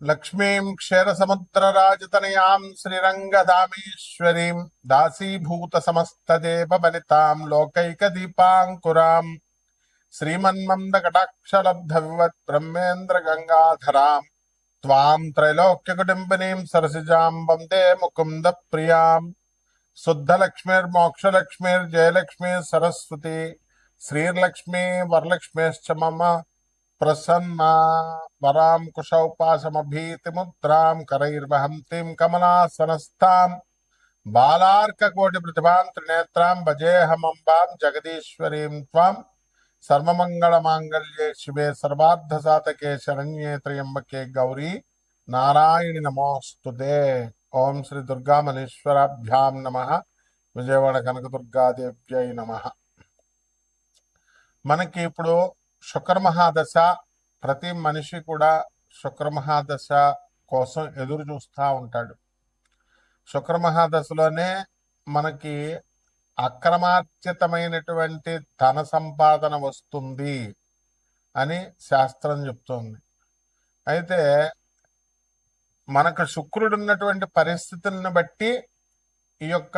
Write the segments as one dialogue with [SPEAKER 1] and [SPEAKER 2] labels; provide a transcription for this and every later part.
[SPEAKER 1] లక్ష్మీం క్షీరసముద్రరాజతనయాం శ్రీరంగధామేశ్వరీం దాసీభూత సమస్తదేవబలితాం లోకైకదీపాంకురాం శ్రీమన్మందకటాక్షలబ్ధ వివత్ బ్రహ్మేంద్ర గంగాధరాం త్వాం త్రైలోక్యకుటుంబినీం సరసిజాం వందే ముకుంద ప్రియాం శుద్ధలక్ష్మీర్మోక్షలక్ష్మీర్జయలక్ష్మీ సరస్వతి శ్రీర్లక్ష్మీ వరలక్ష్మీశ్చ మమ ప్రసన్నా వరాం కుశౌపాసమభీతిముద్రాం కరైర్వహంతిం కమలాసనస్థాం బాలార్కకోటి ప్రతిభాం త్రినేత్రాం భజేహమంబాం జగదీశ్వరీం త్వాం సర్వమంగళమాంగళ్యే శివే సర్వార్థసాధకే శరణ్యే త్రయంబకే గౌరీ నారాయణి నమోస్తుతే. ఓం శ్రీ దుర్గామల్లేశ్వరాభ్యాం నమః. విజయవాడ కనకదుర్గాదేవ్యై నమః. మనకి ఇప్పుడు శుక్రమహాదశ, ప్రతి మనిషి కూడా శుక్రమహాదశ కోసం ఎదురు చూస్తూ ఉంటాడు. శుక్రమహాదశలోనే మనకి అక్రమార్జితమైనటువంటి ధన సంపాదన వస్తుంది అని శాస్త్రం చెప్తోంది. అయితే మనకు శుక్రుడు ఉన్నటువంటి పరిస్థితులను బట్టి ఈ యొక్క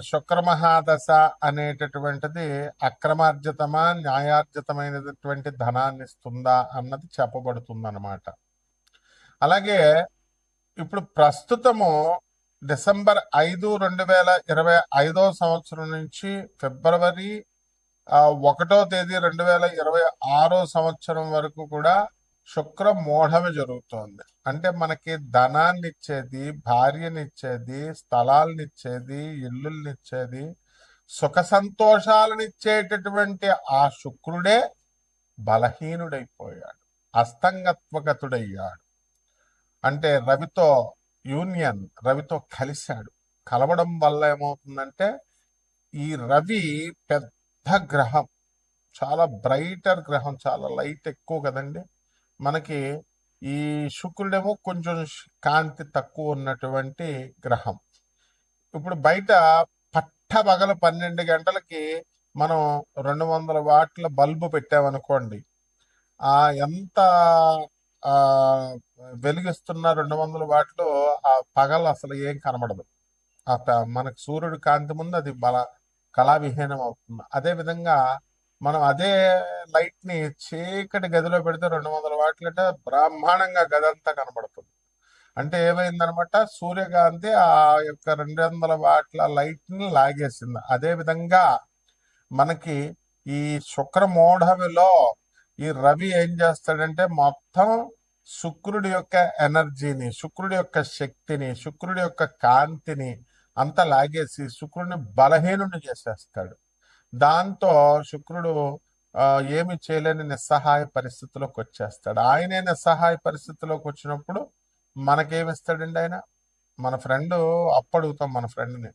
[SPEAKER 1] శుక్రమహాదశ అనేటటువంటిది అక్రమార్జితమా న్యాయార్జితమైనటువంటి ధనాన్ని ఇస్తుందా అన్నది చెప్పబడుతుందన్నమాట. అలాగే ఇప్పుడు ప్రస్తుతము డిసెంబర్ 5, 2025 సంవత్సరం నుంచి ఫిబ్రవరి 1వ తేదీ 2026 సంవత్సరం వరకు కూడా శుక్ర మోఢమి జరుగుతోంది. అంటే మనకి ధనాన్ని ఇచ్చేది, భార్యనిచ్చేది, స్థలాలనిచ్చేది, ఇల్లుల్నిచ్చేది, సుఖ సంతోషాలనిచ్చేటటువంటి ఆ శుక్రుడే బలహీనుడైపోయాడు, అస్తంగత్వగతుడయ్యాడు. అంటే రవితో యూనియన్, రవితో కలిశాడు. కలవడం వల్ల ఏమవుతుందంటే ఈ రవి పెద్ద గ్రహం, చాలా బ్రైటర్ గ్రహం, చాలా లైట్ ఎక్కువ కదండి మనకి. ఈ శుక్రుడేమో కొంచెం కాంతి తక్కువ ఉన్నటువంటి గ్రహం. ఇప్పుడు బయట పట్టబగలు 12 గంటలకి మనం 200 వాట్ల బల్బు పెట్టామనుకోండి, ఎంత వెలిగిస్తున్న 200 వాట్లు ఆ పగలు అసలు ఏం కనబడదు. మనకు సూర్యుడు కాంతి ముందు అది కళావిహీనం అవుతుంది. అదే విధంగా మనం అదే లైట్ ని చీకటి గదిలో పెడితే 200 వాట్లు అంటే బ్రహ్మాండంగా గది అంతా కనబడుతుంది. అంటే ఏమైందనమాట, సూర్యకాంతి ఆ యొక్క 200 వాట్ల లైట్ ని లాగేసింది. అదే విధంగా మనకి ఈ శుక్రమోఢమిలో ఈ రవి ఏం చేస్తాడంటే మొత్తం శుక్రుడి యొక్క ఎనర్జీని, శుక్రుడి యొక్క శక్తిని, శుక్రుడి యొక్క కాంతిని అంతా లాగేసి శుక్రుడిని బలహీనుని చేసేస్తాడు. దాంతో శుక్రుడు ఏమి చేయలేని నిస్సహాయ పరిస్థితిలోకి వచ్చేస్తాడు. ఆయనే నిస్సహాయ పరిస్థితిలోకి వచ్చినప్పుడు మనకేమిస్తాడండి ఆయన? మన ఫ్రెండ్ అప్పు అడుగుతాం మన ఫ్రెండ్ని,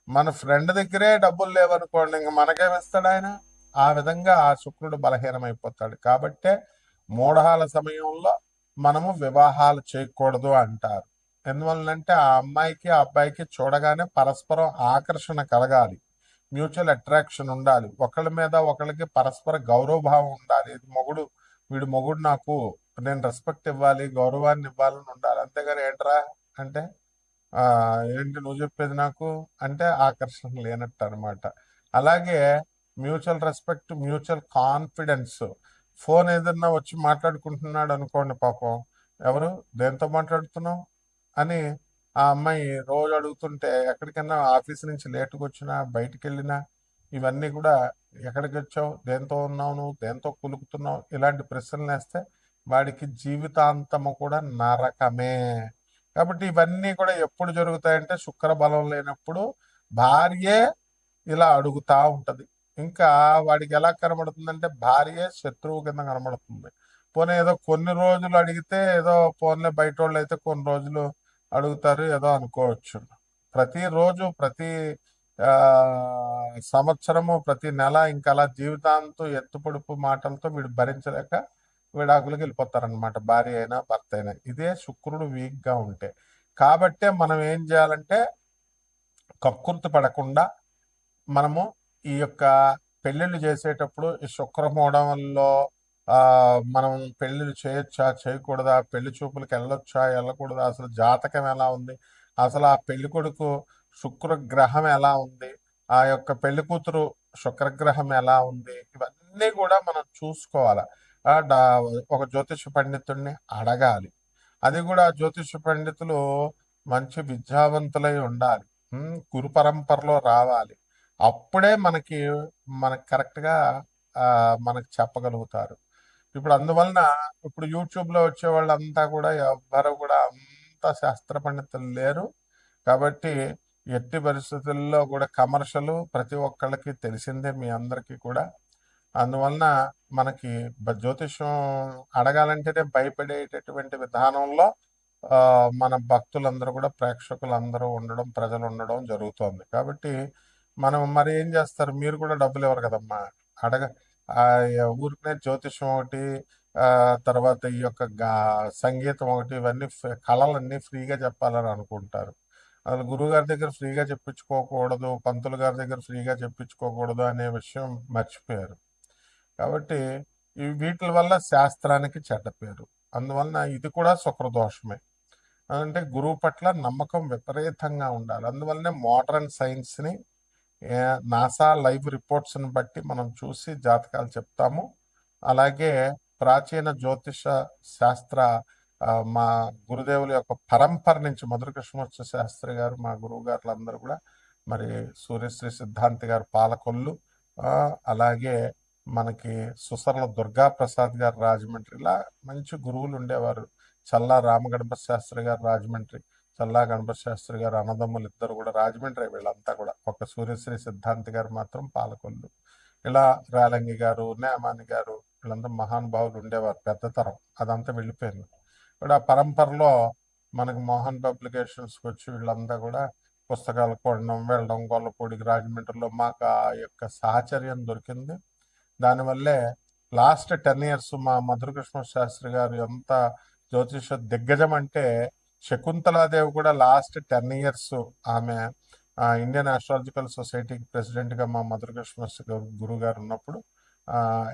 [SPEAKER 1] మన ఫ్రెండ్ దగ్గరే డబ్బులు లేవనుకోండి, ఇంక మనకేమిస్తాడు ఆయన? ఆ విధంగా ఆ శుక్రుడు బలహీనమైపోతాడు. కాబట్టే మూఢాల సమయంలో మనము వివాహాలు చేయకూడదు అంటారు. ఎందువల్లంటే ఆ అమ్మాయికి ఆ అబ్బాయికి చూడగానే పరస్పరం ఆకర్షణ కలగాలి, మ్యూచువల్ అట్రాక్షన్ ఉండాలి, ఒకళ్ళ మీద ఒకళ్ళకి పరస్పర గౌరవభావం ఉండాలి. వీడు మొగుడు, నాకు నేను రెస్పెక్ట్ ఇవ్వాలి, గౌరవాన్ని ఇవ్వాలని ఉండాలి. అంతేగాని ఏంట్రా అంటే ఏంటి నువ్వు చెప్పేది నాకు అంటే ఆకర్షణ లేనట్టు అనమాట. అలాగే mutual respect, mutual confidence. Phone ఏదన్నా వచ్చి మాట్లాడుకుంటున్నాడు అనుకోండి, పాపం ఎవరు దేంతో మాట్లాడుతున్నావు అని ఆ అమ్మాయి రోజు అడుగుతుంటే, ఎక్కడికన్నా ఆఫీస్ నుంచి లేటుగా వచ్చినా, బయటికి వెళ్ళినా ఇవన్నీ కూడా ఎక్కడికి వచ్చావు, దేంతో ఉన్నావు, నువ్వు దేంతో కులుకుతున్నావు, ఇలాంటి ప్రశ్నలు వేస్తే వాడికి జీవితాంతము కూడా నరకమే. కాబట్టి ఇవన్నీ కూడా ఎప్పుడు జరుగుతాయంటే శుక్ర బలం లేనప్పుడు భార్యే ఇలా అడుగుతా ఉంటది. ఇంకా వాడికి ఎలా కనబడుతుందంటే భార్యే శత్రువు కింద కనబడుతుంది. పోనీ ఏదో కొన్ని రోజులు అడిగితే ఏదో పోన్లే, బయట వాళ్ళు అయితే కొన్ని రోజులు అడుగుతారు ఏదో అనుకోవచ్చు. ప్రతిరోజు, ప్రతి సంవత్సరము, ప్రతి నెల ఇంకా అలా జీవితాంతం ఎత్తుపొడుపు మాటలతో వీడు భరించలేక విడాకులకు వెళ్ళిపోతారనమాట, భార్య అయినా భర్త అయినా. ఇదే శుక్రుడు వీక్ గా ఉంటే. కాబట్టే మనం ఏం చేయాలంటే కక్కుర్తి పడకుండా మనము ఈ యొక్క పెళ్లిళ్ళు చేసేటప్పుడు ఈ శుక్రమూఢంలో మనం పెళ్ళిళ్ళు చేయొచ్చా చేయకూడదా, పెళ్లి చూపులకు వెళ్ళొచ్చా వెళ్ళకూడదా, అసలు జాతకం ఎలా ఉంది, అసలు ఆ పెళ్లి కొడుకు శుక్రగ్రహం ఎలా ఉంది, ఆ యొక్క పెళ్లి కూతురు శుక్రగ్రహం ఎలా ఉంది, ఇవన్నీ కూడా మనం చూసుకోవాలి. ఒక జ్యోతిష పండితుడిని అడగాలి. అది కూడా జ్యోతిష పండితులు మంచి విద్యావంతులై ఉండాలి. గురు పరంపరలో రావాలి. అప్పుడే మనకి కరెక్ట్గా మనకు చెప్పగలుగుతారు. ఇప్పుడు అందువలన ఇప్పుడు యూట్యూబ్ లో వచ్చే వాళ్ళంతా కూడా ఎవ్వరు కూడా అంత శాస్త్ర పండితులు లేరు. కాబట్టి ఎట్టి పరిస్థితుల్లో కూడా కమర్షియల్ ప్రతి ఒక్కళ్ళకి తెలిసిందే, మీ అందరికీ కూడా. అందువలన మనకి జ్యోతిష్యం అడగాలంటేనే భయపడేటటువంటి విధానంలో ఆ, మన భక్తులందరూ కూడా, ప్రేక్షకులందరూ ఉండడం, ప్రజలు ఉండడం జరుగుతోంది. కాబట్టి మనం మరి ఏం చేస్తారు, మీరు కూడా డబ్బులు ఇవ్వరు కదమ్మా. అడగ ఆ, ఊరికనే జ్యోతిషం ఒకటి, ఆ, తర్వాత ఈ యొక్క సంగీతం ఒకటి, ఇవన్నీ కళలన్నీ ఫ్రీగా చెప్పాలని అనుకుంటారు. అసలు గురువు గారి దగ్గర ఫ్రీగా చెప్పించుకోకూడదు, పంతులు గారి దగ్గర ఫ్రీగా చెప్పించుకోకూడదు అనే విషయం మర్చిపోయారు. కాబట్టి వీటి వల్ల శాస్త్రానికి చెడ్డ పేరు. అందువలన ఇది కూడా శుక్రదోషమే. అంటే గురువు పట్ల నమ్మకం విపరీతంగా ఉండాలి. అందువల్లనే మోడర్న్ సైన్స్ని, నాసా లైవ్ రిపోర్ట్స్ని బట్టి మనం చూసి జాతకాలు చెప్తాము. అలాగే ప్రాచీన జ్యోతిష శాస్త్ర మా గురుదేవుల యొక్క పరంపర నుంచి మధుర కృష్ణమూర్తి శాస్త్రి గారు, మా గురువు గారులు అందరూ కూడా, మరి సూర్యశ్రీ సిద్ధాంతి గారు పాలకొల్లు, అలాగే మనకి సుసర్ల దుర్గా ప్రసాద్ గారు రాజమండ్రి, ఇలా మంచి గురువులు ఉండేవారు. చల్లా రామగణపతి శాస్త్రి గారు రాజమండ్రి, చల్లా గణపతి శాస్త్రి గారు అన్నదమ్ములు ఇద్దరు కూడా రాజమండ్రి. వీళ్ళంతా కూడా, ఒక సూర్యశ్రీ సిద్ధాంతి గారు మాత్రం పాలకొల్లు. ఇలా రేలంగి గారు, నేమాని గారు, వీళ్ళంతా మహానుభావులు ఉండేవారు. పెద్ద తరం అదంతా వెళ్ళిపోయింది. ఇప్పుడు ఆ పరంపరలో మనకి మోహన్ పబ్లికేషన్స్కి వచ్చి వీళ్ళంతా కూడా పుస్తకాలు కొనడం, వెళ్ళడం, గొల్లపూడికి, రాజమండ్రిలో మాకు ఆ యొక్క సాహచర్యం దొరికింది. దానివల్లే లాస్ట్ 10 years మా మధురకృష్ణ శాస్త్రి గారు ఎంత జ్యోతిష దిగ్గజం అంటే, శకుంతలాదేవి కూడా లాస్ట్ 10 years ఆమె ఇండియన్ ఆస్ట్రాలజికల్ సొసైటీకి ప్రెసిడెంట్గా మా మధురకృష్ణ గురువు గారు ఉన్నప్పుడు,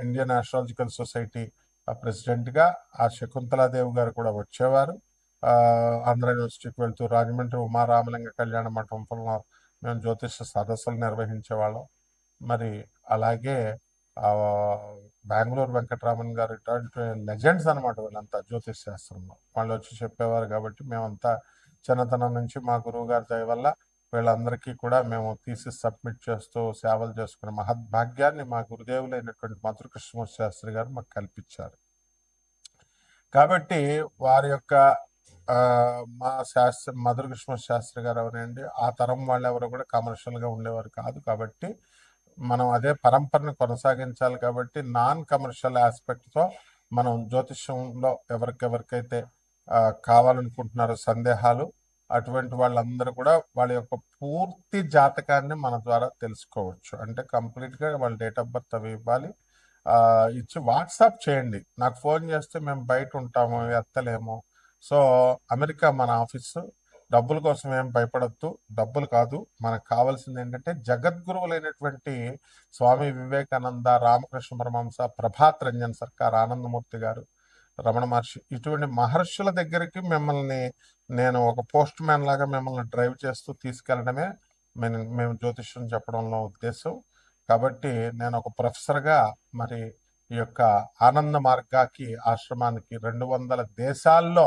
[SPEAKER 1] ఇండియన్ ఆస్ట్రాలజికల్ సొసైటీ ప్రెసిడెంట్గా ఆ శకుంతలాదేవి గారు కూడా వచ్చేవారు. ఆంధ్ర యూనివర్సిటీకి వెళ్తూ రాజమండ్రి ఉమారామలింగ కళ్యాణ మండపంలో మేము జ్యోతిష సదస్సులు నిర్వహించేవాళ్ళం. మరి అలాగే ఆ, బెంగళూరు వెంకటరామన్ గారు, ఇటువంటి లెజెండ్స్ అనమాట వీళ్ళంతా జ్యోతిష్ శాస్త్రంలో. వాళ్ళు వచ్చి చెప్పేవారు. కాబట్టి మేమంతా చిన్నతనం నుంచి మా గురువు గారి దయ వల్ల వీళ్ళందరికీ కూడా మేము థీసిస్ సబ్మిట్ చేస్తూ సేవలు చేసుకునే మహద్భాగ్యాన్ని మా గురుదేవులైనటువంటి మధుర కృష్ణమూర్తి శాస్త్రి గారు మాకు కల్పించారు. కాబట్టి వారి యొక్క మా మధుర కృష్ణమూర్తి శాస్త్రి గారు ఎవరండి, ఆ తరం వాళ్ళు ఎవరు కూడా కమర్షియల్గా ఉండేవారు కాదు. కాబట్టి మనం అదే పరంపరను కొనసాగించాలి. కాబట్టి నాన్ కమర్షియల్ ఆస్పెక్ట్తో మనం జ్యోతిష్యంలో ఎవరికైతే కావాలనుకుంటున్నారో సందేహాలు, అటువంటి వాళ్ళందరూ కూడా వాళ్ళ యొక్క పూర్తి జాతకాన్ని మన ద్వారా తెలుసుకోవచ్చు. అంటే కంప్లీట్గా వాళ్ళ డేట్ ఆఫ్ బర్త్ అవి ఇవ్వాలి, ఇచ్చి వాట్సాప్ చేయండి. నాకు ఫోన్ చేస్తే మేము బయట ఉంటాము, ఎత్తలేము. సో అమెరికా మన ఆఫీసు. డబ్బుల కోసం ఏం భయపడద్దు, డబ్బులు కాదు. మనకు కావాల్సింది ఏంటంటే జగద్గురువులైనటువంటి స్వామి వివేకానంద, రామకృష్ణ పరమహంస, ప్రభాత్ రంజన్ సర్కార్, ఆనందమూర్తి గారు, రమణ మహర్షి, ఇటువంటి మహర్షుల దగ్గరికి మిమ్మల్ని నేను ఒక పోస్ట్ మ్యాన్ లాగా మిమ్మల్ని డ్రైవ్ చేస్తూ తీసుకెళ్లడమే మేము జ్యోతిష్యం చెప్పడంలో ఉద్దేశం. కాబట్టి నేను ఒక ప్రొఫెసర్గా మరి ఈ యొక్క ఆనంద మార్గాకి ఆశ్రమానికి 200 దేశాల్లో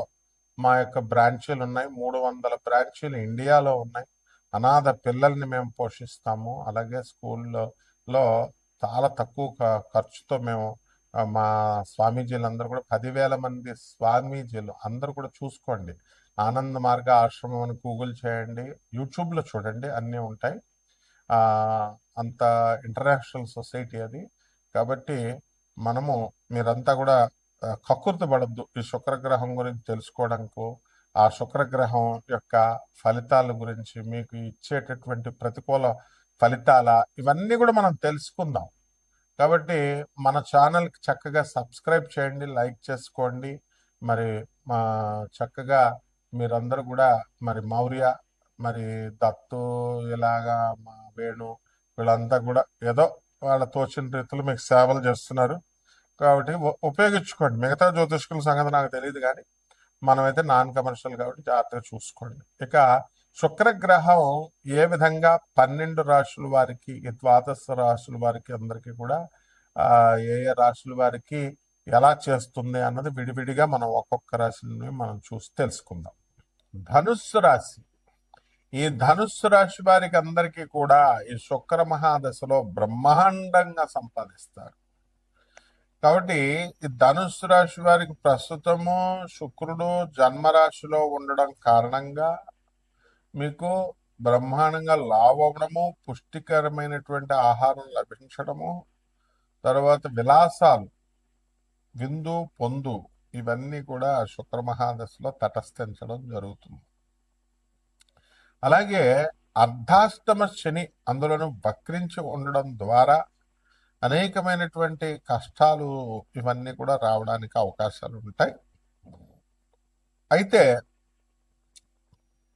[SPEAKER 1] మా యొక్క బ్రాంచీలు ఉన్నాయి. 300 బ్రాంచీలు ఇండియాలో ఉన్నాయి. అనాథ పిల్లల్ని మేము పోషిస్తాము. అలాగే స్కూల్లో చాలా తక్కువ ఖర్చుతో మేము మా స్వామీజీలందరూ కూడా 10,000 మంది స్వామీజీలు అందరూ కూడా చూసుకోండి. ఆనంద మార్గ ఆశ్రమం అని గూగుల్ చేయండి, యూట్యూబ్లో చూడండి, అన్నీ ఉంటాయి. అంత ఇంటర్నేషనల్ సొసైటీ అది. కాబట్టి మీరంతా కూడా కక్కుర్తి పడద్దు ఈ శుక్రగ్రహం గురించి తెలుసుకోవడానికి. ఆ శుక్రగ్రహం యొక్క ఫలితాల గురించి, మీకు ఇచ్చేటటువంటి ప్రతికూల ఫలితాల, ఇవన్నీ కూడా మనం తెలుసుకుందాం. కాబట్టి మన ఛానల్కి చక్కగా సబ్స్క్రైబ్ చేయండి, లైక్ చేసుకోండి. మరి మా చక్కగా మీరందరూ కూడా మరి మౌర్య, మరి దత్తు, ఇలాగా మా వేణు, వీళ్ళంతా కూడా ఏదో వాళ్ళ తోచిన రీతిలో మీకు సేవలు చేస్తున్నారు. కాబట్టి ఉపయోగించుకోండి. మిగతా జ్యోతిష్కుల సంగతి నాకు తెలియదు, కానీ మనమైతే నాన్ కమర్షియల్ కాబట్టి జాగ్రత్తగా చూసుకోండి. ఇక శుక్రగ్రహం ఏ విధంగా 12 రాశుల వారికి, ఈ ద్వాదశ రాశుల వారికి అందరికీ కూడా ఏ ఏ రాశుల వారికి ఎలా చేస్తుంది అన్నది విడివిడిగా మనం ఒక్కొక్క రాశిని మనం చూసి తెలుసుకుందాం. ధనుస్సు రాశి. ఈ ధనుస్సు రాశి వారికి అందరికీ కూడా ఈ శుక్ర మహాదశలో బ్రహ్మాండంగా సంపాదిస్తారు. కాబట్టి ఈ ధనుస్సు రాశి వారికి ప్రస్తుతము శుక్రుడు జన్మరాశిలో ఉండడం కారణంగా మీకు బ్రహ్మాండంగా లావు అవ్వడము, పుష్టికరమైనటువంటి ఆహారం లభించడము, తర్వాత విలాసాలు, విందు పొందు, ఇవన్నీ కూడా శుక్ర మహాదశలో తటస్థించడం జరుగుతుంది. అలాగే అర్ధాష్టమ శని అందులోనూ వక్రించి ఉండడం ద్వారా అనేకమైనటువంటి కష్టాలు ఇవన్నీ కూడా రావడానికి అవకాశాలు ఉంటాయి. అయితే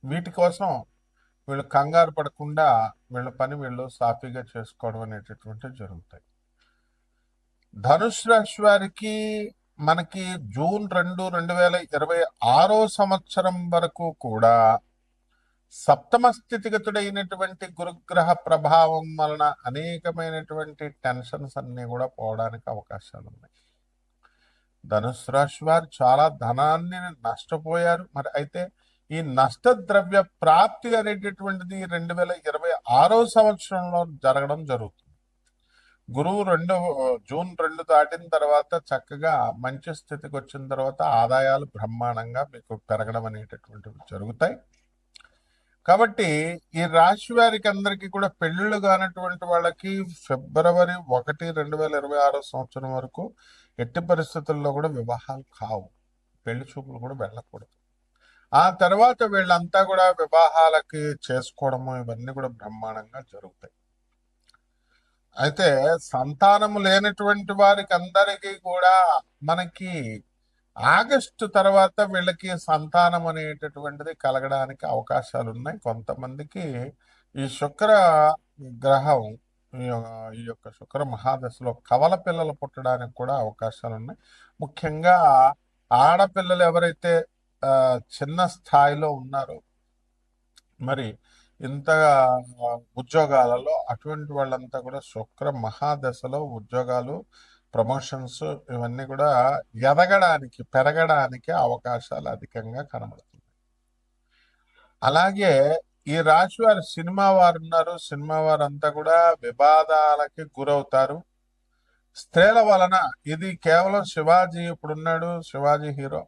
[SPEAKER 1] వీటి కోసం వీళ్ళు కంగారు పడకుండా వీళ్ళ పని వీళ్ళు సాఫీగా చేసుకోవడం అనేటటువంటివి జరుగుతాయి. ధనుసు రాశి వారికి మనకి జూన్ 2, 2026 సంవత్సరం వరకు కూడా సప్తమ స్థితిగతుడైనటువంటి గురుగ్రహ ప్రభావం వలన అనేకమైనటువంటి టెన్షన్స్ అన్ని కూడా పోవడానికి అవకాశాలు ఉన్నాయి. ధనుసు రాశి వారు చాలా ధనాన్ని నష్టపోయారు. మరి అయితే ఈ నష్టద్రవ్య ప్రాప్తి అనేటటువంటిది 2026 సంవత్సరంలో జరగడం జరుగుతుంది. గురువు జూన్ 2 దాటిన తర్వాత చక్కగా మంచి స్థితికి వచ్చిన తర్వాత ఆదాయాలు బ్రహ్మాండంగా మీకు పెరగడం అనేటటువంటివి జరుగుతాయి. కాబట్టి ఈ రాశి వారికి అందరికీ కూడా పెళ్లిళ్ళు కానటువంటి వాళ్ళకి ఫిబ్రవరి 1, 2026 సంవత్సరం వరకు ఎట్టి పరిస్థితుల్లో కూడా వివాహాలు కావు, పెళ్లి చూపులు కూడా వెళ్ళకూడదు. ఆ తర్వాత వీళ్ళంతా కూడా వివాహాలకి చేసుకోవడము ఇవన్నీ కూడా బ్రహ్మాండంగా జరుగుతాయి. అయితే సంతానము లేనటువంటి వారికి అందరికీ కూడా మనకి ఆగస్టు తర్వాత వీళ్ళకి సంతానం అనేటటువంటిది కలగడానికి అవకాశాలు ఉన్నాయి. కొంతమందికి ఈ శుక్ర గ్రహం ఈ యొక్క శుక్ర మహాదశలో కవల పిల్లలు పుట్టడానికి కూడా అవకాశాలు ఉన్నాయి. ముఖ్యంగా ఆడపిల్లలు ఎవరైతే చిన్న స్థాయిలో ఉన్నారో, మరి ఇంత ఉద్యోగాలలో అటువంటి వాళ్ళంతా కూడా శుక్ర మహాదశలో ఉద్యోగాలు, ప్రమోషన్స్ ఇవన్నీ కూడా ఎదగడానికి, పెరగడానికి అవకాశాలు అధికంగా కనబడుతుంది. అలాగే ఈ రాశి వారు సినిమా వారు ఉన్నారు. సినిమా వారంతా కూడా వివాదాలకి గురవుతారు స్త్రీల వలన. ఇది కేవలం శివాజీ ఇప్పుడున్నాడు, శివాజీ హీరో.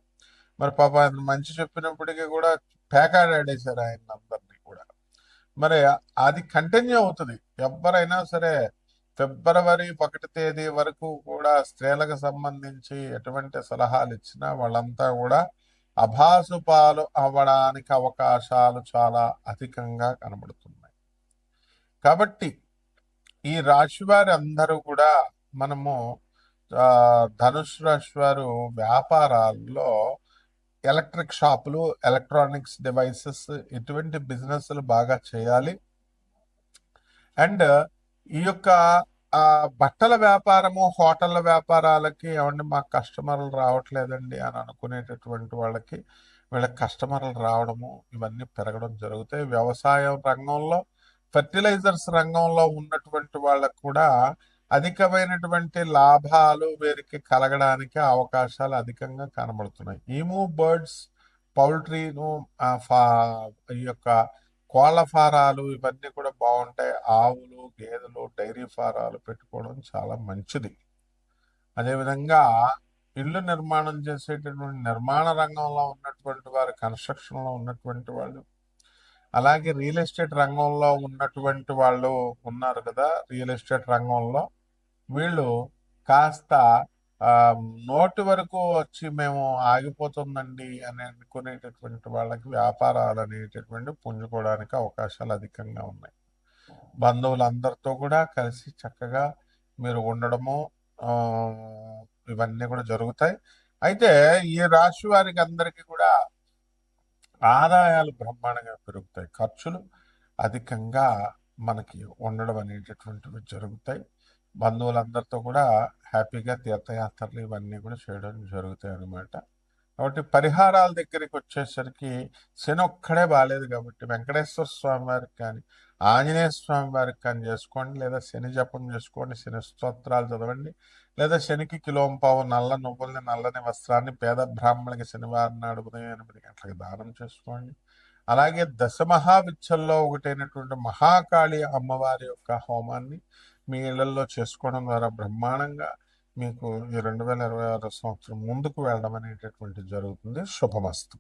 [SPEAKER 1] మరి పాప ఆయన మంచి చెప్పినప్పటికీ కూడా పేకాడాడేశారు ఆయన అందరినీ కూడా. మరి అది కంటిన్యూ అవుతుంది. ఎవరైనా సరే ఫిబ్రవరి 1 తేదీ వరకు కూడా స్త్రీలకు సంబంధించి ఎటువంటి సలహాలు ఇచ్చినా వాళ్ళంతా కూడా అభాసుపాలు అవ్వడానికి అవకాశాలు చాలా అధికంగా కనబడుతున్నాయి. కాబట్టి ఈ రాశి వారి అందరూ కూడా మనము ధనుసు రాశి వారు వ్యాపారాల్లో ఎలక్ట్రిక్ షాపులు, ఎలక్ట్రానిక్స్ డివైసెస్ ఇటువంటి బిజినెస్లు బాగా చేయాలి. అండ్ ఈ యొక్క బట్టల వ్యాపారము, హోటళ్ళ వ్యాపారాలకి ఏమంటే మాకు కస్టమర్లు రావట్లేదండి అని అనుకునేటటువంటి వాళ్ళకి వీళ్ళకి కస్టమర్లు రావడము ఇవన్నీ పెరగడం జరుగుతాయి. వ్యవసాయం రంగంలో, ఫెర్టిలైజర్స్ రంగంలో ఉన్నటువంటి వాళ్ళకు కూడా అధికమైనటువంటి లాభాలు వీరికి కలగడానికి అవకాశాలు అధికంగా కనబడుతున్నాయి. ఈము, బర్డ్స్, పౌల్ట్రీను, ఈ యొక్క కోళ్ల ఫారాలు ఇవన్నీ కూడా బాగుంటాయి. ఆవులు, గేదెలు, డైరీ ఫారాలు పెట్టుకోవడం చాలా మంచిది. అదేవిధంగా ఇల్లు నిర్మాణం చేసేటటువంటి నిర్మాణ రంగంలో ఉన్నటువంటి వారు, కన్స్ట్రక్షన్లో ఉన్నటువంటి వాళ్ళు, అలాగే రియల్ ఎస్టేట్ రంగంలో ఉన్నటువంటి వాళ్ళు ఉన్నారు కదా, రియల్ ఎస్టేట్ రంగంలో వీళ్ళు కాస్త నోటి వరకు వచ్చి మేము ఆగిపోతుందండి అని అనుకునేటటువంటి వాళ్ళకి వ్యాపారాలు అనేటటువంటి పుంజుకోవడానికి అవకాశాలు అధికంగా ఉన్నాయి. బంధువులందరితో కూడా కలిసి చక్కగా మీరు ఉండడము ఇవన్నీ కూడా జరుగుతాయి. అయితే ఈ రాశి వారికి అందరికీ కూడా ఆదాయాలు బ్రహ్మాండంగా పెరుగుతాయి, ఖర్చులు అధికంగా మనకి ఉండడం అనేటటువంటివి జరుగుతాయి. బంధువులందరితో కూడా హ్యాపీగా తీర్థయాత్రలు ఇవన్నీ కూడా చేయడం జరుగుతాయి అన్నమాట. కాబట్టి పరిహారాల దగ్గరికి వచ్చేసరికి శని ఒక్కడే బాలేదు కాబట్టి వెంకటేశ్వర స్వామి వారికి కానీ ఆంజనేయ స్వామి వారికి కానీ చేసుకోండి, లేదా శని జపం చేసుకోండి, శని స్తోత్రాలు చదవండి, లేదా శనికి కిలోంపావు నల్ల నువ్వుల్ని నల్లని వస్త్రాన్ని పేద బ్రాహ్మణికి శనివారం నాడు ఉదయం 8 గంటలకు దానం చేసుకోండి. అలాగే దశమహావిద్యల్లో ఒకటైనటువంటి మహాకాళి అమ్మవారి యొక్క హోమాన్ని మీ ఇళ్లలో చేసుకోవడం ద్వారా బ్రహ్మాండంగా మీకు ఈ 2026 సంవత్సరం ముందుకు వెళ్ళడం అనేటటువంటి జరుగుతుంది. శుభమస్తు.